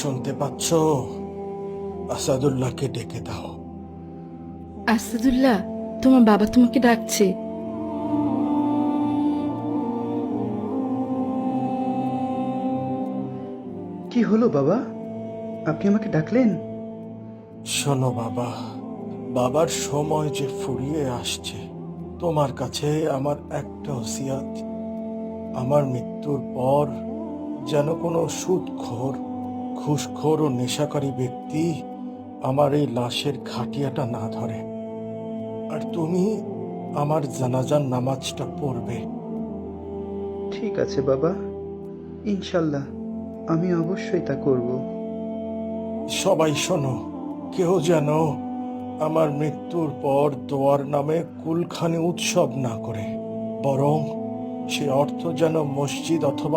শুনতে পাচ্ছ? আসাদুল্লাহকে ডেকে দাও। আসাদুল্লাহ, তোমার বাবা তোমাকে ডাকছে। কি হলো বাবা? আপনি আমাকে ডাকলেন? শোনো বাবা, বাবার সময় যে ফুরিয়ে আসছে। তোমার কাছে আমার একটা ওসিয়াত, আমার মৃত্যুর পর যেন কোনো সুদখোর, ঘুষখোর ও নেশাকারী ব্যক্তি আমার এই লাশের খাটিয়াটা না ধরে। আর তুমি আমার জানাজার নামাজটা পড়বে। ঠিক আছে বাবা, ইনশাল্লাহ আমি অবশ্যই তা করব। সবাই শোনো, কেউ যেন আমার মৃত্যুর পর দোয়ার নামে কুলখানি উৎসব না করে, বরং সে অর্থ যেন মসজিদ অথবা